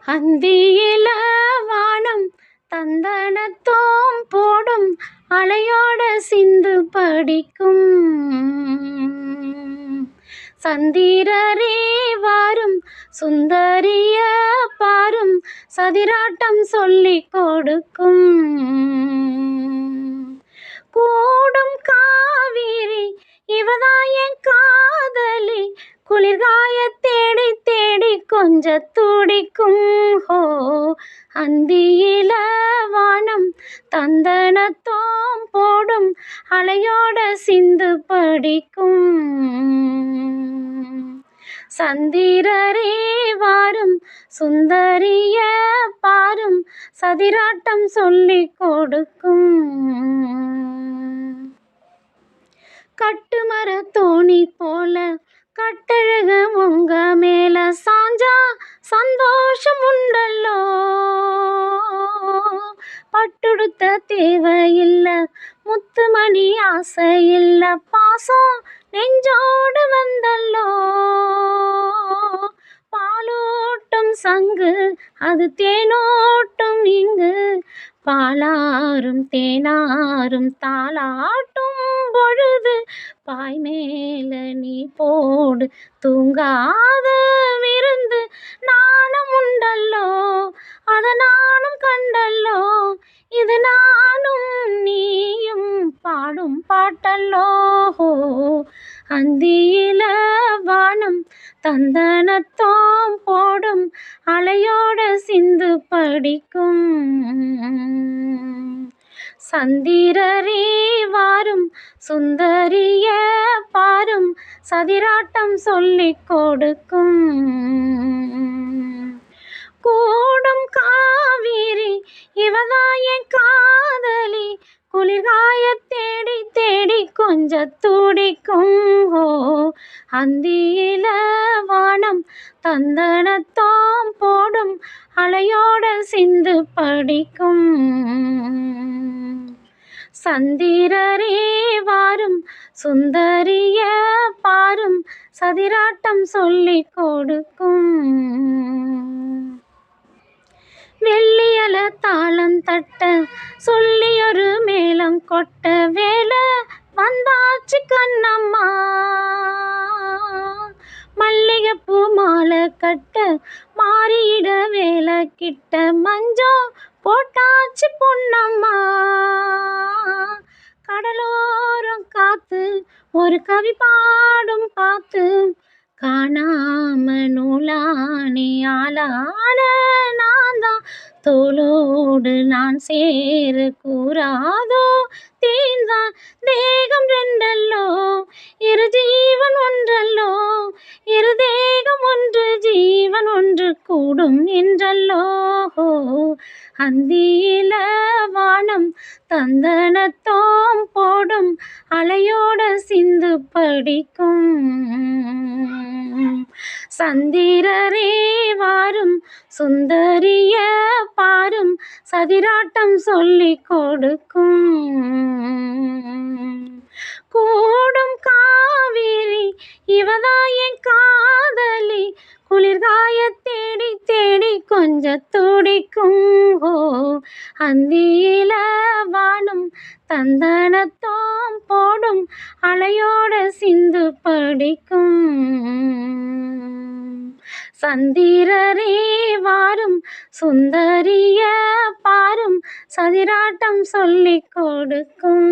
அந்தியில வானம் தந்தனத்தோம் போடும் அலையோட சிந்து படிக்கும். சந்திரரே வாரும் சுந்தரிய பாரும் சதிராட்டம் சொல்லிக் கொடுக்கும். கூடும் காவிரி இவதான் என் காதலி, குளிர்காய தேடி தேடி கொஞ்ச துடிக்கும். ஹோ அந்தியில வானம் தந்தனத்தோம் போடும் அலையோட சிந்து படிக்கும். சந்திரரே வாரும் சுந்தரிய பாரும் சதிராட்டம் சொல்லிக் கொடுக்கும். கட்டுமர தோணி போல கட்டழக உங்க மேல சாஞ்சா சந்தோஷம் உண்டல்லோ. பட்டுடுத்த தேவையில்ல, முத்துமணி ஆசையில்ல, பாசம் நெஞ்சோடு வந்தல்லோ. பாலோட்டும் சங்கு அது தேனோட்டும் இங்கு, பாலாரும் தேனாரும் தாளாட்டும் பொழுது, பாய் மேல நீ போடு தூங்காத விருந்து. நாணம் உண்டல்லோ அத நானும் கண்டல்லோ, இது நானும் நீயும் பாடும் பாட்டல்லோ. அந்தியில வானம் தந்தனத்தோம் போடும் அலையோட சிந்து படிக்கும். சந்திரரே வாரும் சுந்தரிய பாரும் சதிராட்டம் சொல்லிக் கொடுக்கும். கூடும் காவிரி இவதான் என் காதலி, குளிர்காய தேடி தேடி கொஞ்ச துடிக்கும். ஹோ அந்தியில வானம் தந்தனத்தோம் போடும் அலையோட சிந்து படிக்கும். சந்திரரே வாரும் சுந்தரிய பாரும் சதிராட்டம் சொல்லிக் கொடுக்கும். வெள்ளியல தாளம் தட்ட சொல்லியொரு மேளம் கொட்ட வேலை வந்தாச்சு கண்ணம்மா. மல்லிகைப்பூ மாலை கட்ட மாறியிட வேலை கிட்ட மஞ்சள் போட்டாச்சு பொன்னம்மா. கடலோரம் காத்து ஒரு கவி பாடும் பாத்து, காணாம நூலானே ஆளான நான்தான், தோளோடு நான் சேர கூறாதோ தீந்தான். தேகம் ரெண்டல்லோ இரு ஜீவன் ஒன்றல்லோ, இரு தேகம் ஒன்று ஜீவன் ஒன்று கூடும் என்றல்லோ. அந்தியில வானம் தந்தனத்தோம் போடும் அலையோட சிந்து படிக்கும். சந்திரரே வாரும் சுந்தரிய பாரும் சதிராட்டம் சொல்லிக் கொடுக்கும். கூடும் காவிரி இவதான் என் காதலி, குளிர்காய தேடி தேடி கொஞ்ச துடிக்கும். ஹோ அந்தியில வானம் தந்தனத்தோம் போடும் அலையோட சிந்து படிக்கும். சந்திரரே வாரும் சுந்தரிய பாரும் சதிராட்டம் சொல்லிக் கொடுக்கும்.